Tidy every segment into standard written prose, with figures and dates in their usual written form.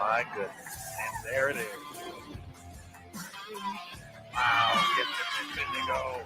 my goodness. And there it is. Wow, gets it to go.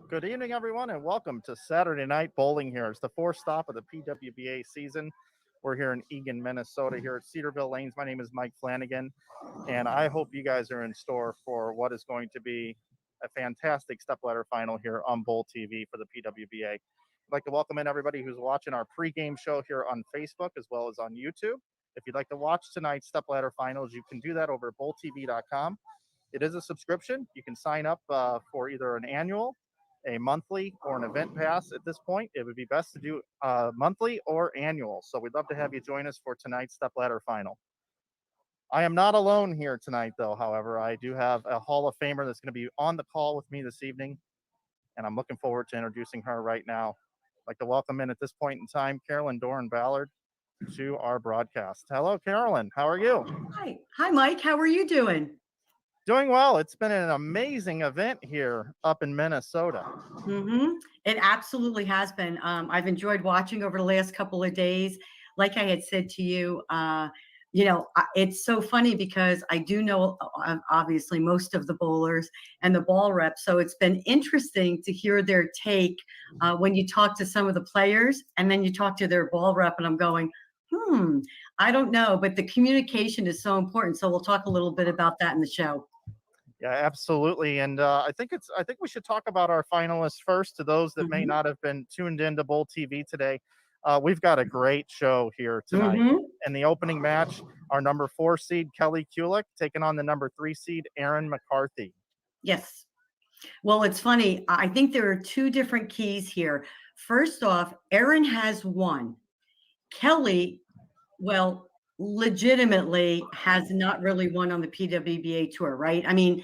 Good evening, everyone, and welcome to Saturday Night Bowling here. It's the fourth stop of the PWBA season. We're here in Eagan, Minnesota, here at Cedarvale Lanes. My name is Mike Flanagan, and I hope you guys are in store for what is going to be a fantastic stepladder final here on Bowl TV for the PWBA. I'd like to welcome in everybody who's watching our pregame show here on Facebook as well as on YouTube. If you'd like to watch tonight's stepladder finals, you can do that over at bowltv.com. It is a subscription. You can sign up for either an annual, a monthly, or an event pass. At this point, it would be best to do monthly or annual. So we'd love to have you join us for tonight's stepladder final. I am not alone here tonight, though. However, I do have a Hall of Famer that's going to be on the call with me this evening, and I'm looking forward to introducing her right now. I'd like to welcome in at this point in time, Carolyn Dorin-Ballard to our broadcast. Hello, Carolyn. How are you? Hi, Mike. How are you doing? Doing well. It's been an amazing event here up in Minnesota. It absolutely has been. I've enjoyed watching over the last couple of days. Like I had said to you, it's so funny because I do know, obviously, most of the bowlers and the ball reps. So it's been interesting to hear their take when you talk to some of the players and then you talk to their ball rep, and I'm going, I don't know. But the communication is so important. So we'll talk a little bit about that in the show. Yeah, absolutely. And I think we should talk about our finalists first. To those that may not have been tuned into Bowl TV today, we've got a great show here tonight. In the opening match, our number 4 seed, Kelly Kulick, taking on the number 3 seed, Erin Mccarthy. Yes. Well, it's funny. I think there are 2 different keys here. First off, Erin has won. Kelly, well, legitimately has not really won on the PWBA tour, right? I mean,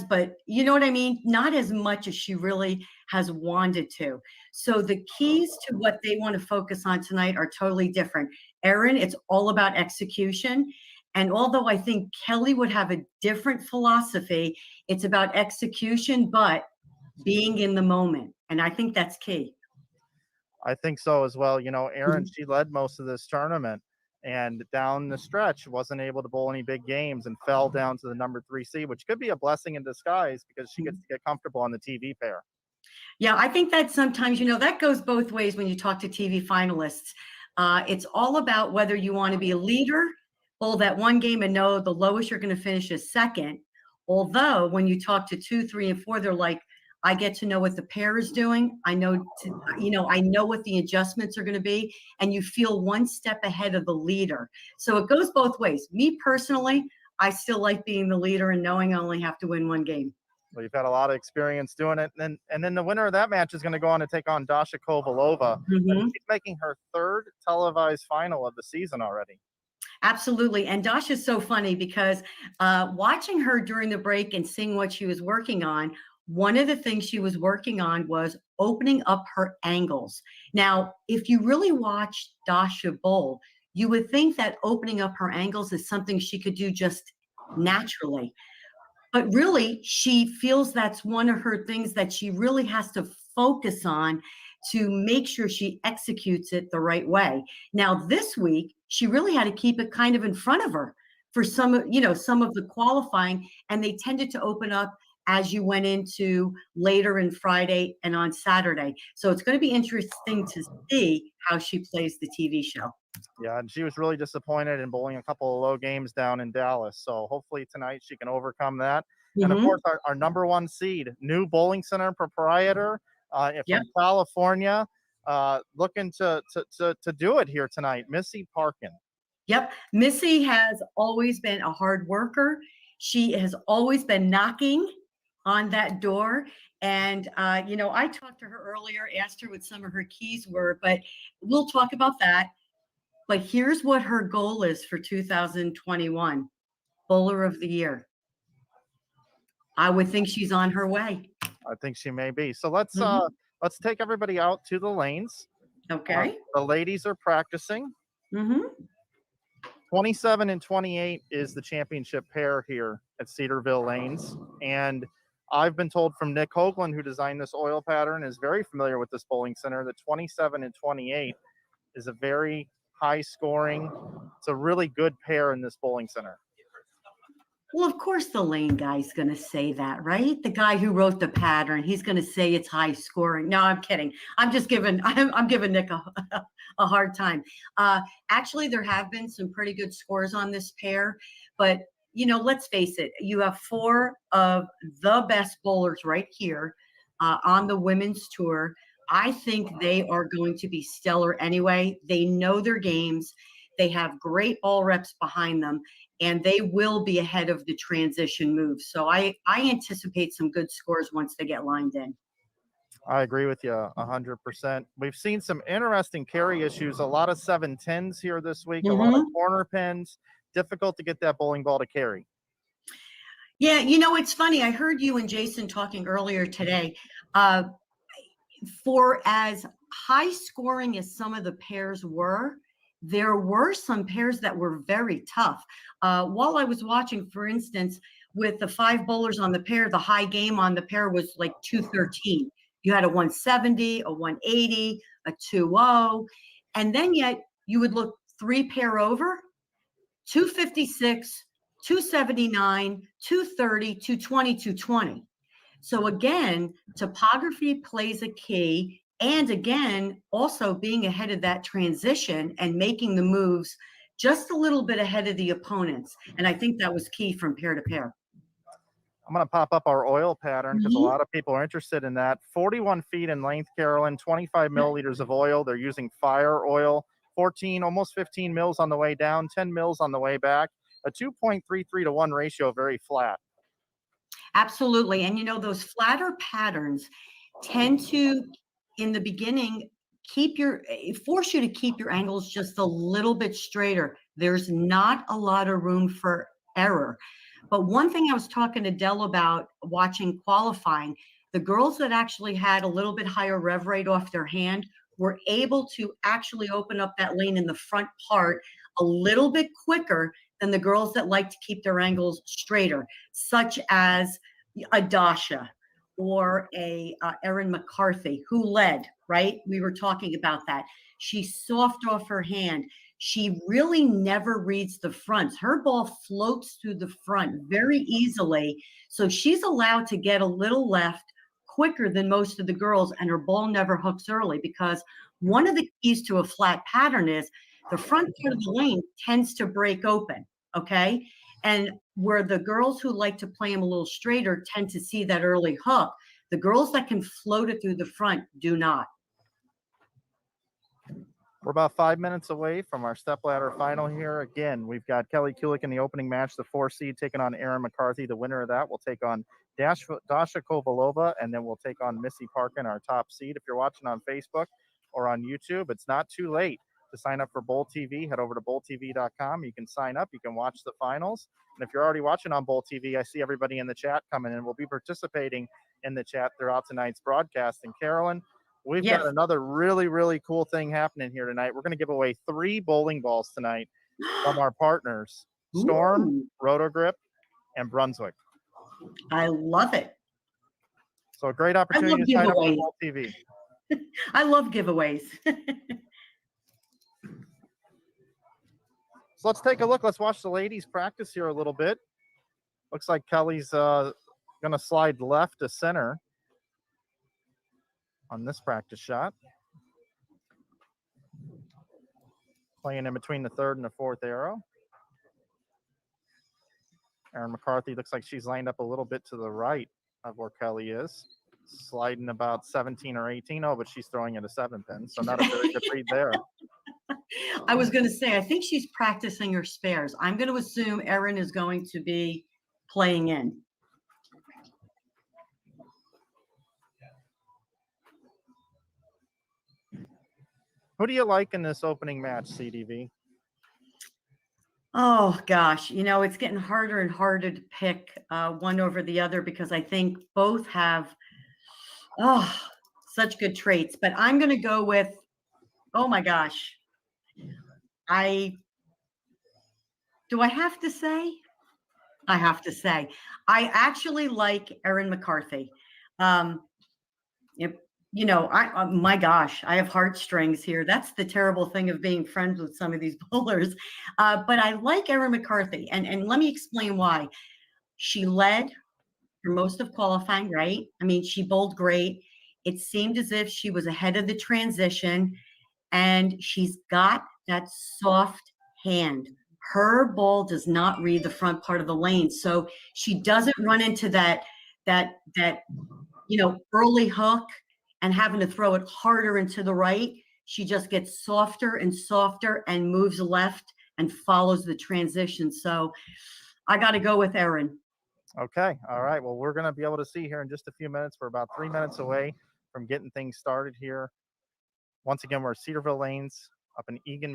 but you know what I mean? Not as much as she really has wanted to. So the keys to what they want to focus on tonight are totally different. Erin, it's all about execution. And although I think Kelly would have a different philosophy, it's about execution, but being in the moment. And I think that's key. I think so as well. You know, Erin, she led most of this tournament, and down the stretch wasn't able to bowl any big games and fell down to the number 3 seed, which could be a blessing in disguise because she gets to get comfortable on the TV pair. Yeah, I think that sometimes, that goes both ways when you talk to TV finalists. It's all about whether you want to be a leader, bowl that one game and know the lowest you're going to finish is second. Although when you talk to 2, 3, and 4, they're like, I get to know what the pair is doing. I know what the adjustments are going to be, and you feel one step ahead of the leader. So it goes both ways. Me personally, I still like being the leader and knowing I only have to win one game. Well, you've had a lot of experience doing it. And then the winner of that match is going to go on to take on Dasha Kovalova. She's making her 3rd televised final of the season already. Absolutely. And Dasha's so funny because watching her during the break and seeing what she was working on, one of the things she was working on was opening up her angles. Now, if you really watch Dasha bowl, you would think that opening up her angles is something she could do just naturally. But really, she feels that's one of her things that she really has to focus on to make sure she executes it the right way. Now, this week, she really had to keep it kind of in front of her for some of the qualifying, and they tended to open up as you went into later in Friday and on Saturday. So it's going to be interesting to see how she plays the TV show. Yeah, and she was really disappointed in bowling a couple of low games down in Dallas. So hopefully tonight she can overcome that. And of course, our number 1 seed, new bowling center proprietor from California, looking to do it here tonight, Missy Parkin. Yep. Missy has always been a hard worker. She has always been knocking on that door. And, I talked to her earlier, asked her what some of her keys were, but we'll talk about that. But here's what her goal is for 2021, Bowler of the Year. I would think she's on her way. I think she may be. So let's Mhm. let's take everybody out to the lanes. Okay. The ladies are practicing. Hmm. 27 and 28 is the championship pair here at Cedarvale Lanes. And I've been told from Nick Hoagland, who designed this oil pattern, is very familiar with this bowling center, that 27 and 28 is a very high scoring. It's a really good pair in this bowling center. Well, of course, the lane guy's going to say that, right? The guy who wrote the pattern, he's going to say it's high scoring. No, I'm kidding. I'm just giving, I'm giving Nick a hard time. Actually, there have been some pretty good scores on this pair, but let's face it, you have four of the best bowlers right here on the women's tour. I think they are going to be stellar anyway. They know their games. They have great ball reps behind them, and they will be ahead of the transition moves. So I anticipate some good scores once they get lined in. I agree with you 100%. We've seen some interesting carry issues, a lot of 7-10s here this week, a lot of corner pins, difficult to get that bowling ball to carry. Yeah, it's funny. I heard you and Jason talking earlier today. For as high scoring as some of the pairs were, there were some pairs that were very tough. While I was watching, for instance, with the 5 bowlers on the pair, the high game on the pair was like 213. You had a 170, a 180, a 2-0, and then yet you would look 3 pair over, 256, 279, 230, 220, 220. So again, topography plays a key. And again, also being ahead of that transition and making the moves just a little bit ahead of the opponents. And I think that was key from pair to pair. I'm going to pop up our oil pattern because a lot of people are interested in that. 41 feet in length, Carolyn, 25 milliliters of oil. They're using fire oil, 14, almost 15 mils on the way down, 10 mils on the way back, a 2.33 to 1 ratio, very flat. Absolutely. And those flatter patterns tend to, in the beginning, force you to keep your angles just a little bit straighter. There's not a lot of room for error. But one thing I was talking to Dell about watching qualifying, the girls that actually had a little bit higher rev rate off their hand were able to actually open up that lane in the front part a little bit quicker than the girls that like to keep their angles straighter, such as a Dasha or a Erin McCarthy, who led, right? We were talking about that. She's soft off her hand. She really never reads the fronts. Her ball floats through the front very easily. So she's allowed to get a little left quicker than most of the girls, and her ball never hooks early, because one of the keys to a flat pattern is the front part of the lane tends to break open, okay? And where the girls who like to play them a little straighter tend to see that early hook, the girls that can float it through the front do not. We're about 5 minutes away from our stepladder final here. Again, we've got Kelly Kulik in the opening match, the 4 seed, taking on Erin McCarthy. The winner of that will take on Dasha Kovalova, and then we'll take on Missy Parkin, our top seed. If you're watching on Facebook or on YouTube, it's not too late to sign up for Bowl TV. Head over to bowltv.com. You can sign up. You can watch the finals. And if you're already watching on Bowl TV, I see everybody in the chat coming in. We'll be participating in the chat throughout tonight's broadcast. And Carolyn, we've got another really, really cool thing happening here tonight. We're going to give away 3 bowling balls tonight from our partners, Storm, Rotogrip, and Brunswick. I love it. So a great opportunity to sign up for Bowl TV. I love giveaways. So let's take a look. Let's watch the ladies practice here a little bit. Looks like Kelly's going to slide left to center on this practice shot. Playing in between the 3rd and the 4th arrow. Erin McCarthy looks like she's lined up a little bit to the right of where Kelly is. Sliding about 17 or 18. Oh, but she's throwing it a 7-pin, so not a very good read there. I was going to say, I think she's practicing her spares. I'm going to assume Erin is going to be playing in. Who do you like in this opening match, CDV? Oh gosh, it's getting harder and harder to pick one over the other because I think both have such good traits. But I'm going to go with, oh my gosh, I have to say? I have to say, I actually like Erin McCarthy. Um, if, my gosh, I have heartstrings here. That's the terrible thing of being friends with some of these bowlers. But I like Erin McCarthy, and let me explain why. She led for most of qualifying, right? I mean, she bowled great. It seemed as if she was ahead of the transition, and she's got that soft hand. Her ball does not read the front part of the lane, so she doesn't run into that early hook and having to throw it harder into the right. She just gets softer and softer and moves left and follows the transition. So I got to go with Erin. Okay. All right. Well, we're going to be able to see here in just a few minutes. We're about 3 minutes away from getting things started here. Once again, we're at Cedarvale Lanes up in Eagan,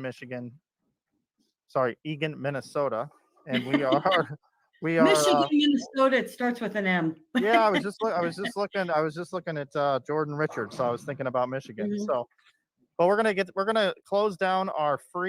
Eagan, Minnesota. And we are Michigan, Minnesota. It starts with an M. Yeah, I was just looking at Jordan Richards, so I was thinking about Michigan. Mhm. So, but we're gonna close down our free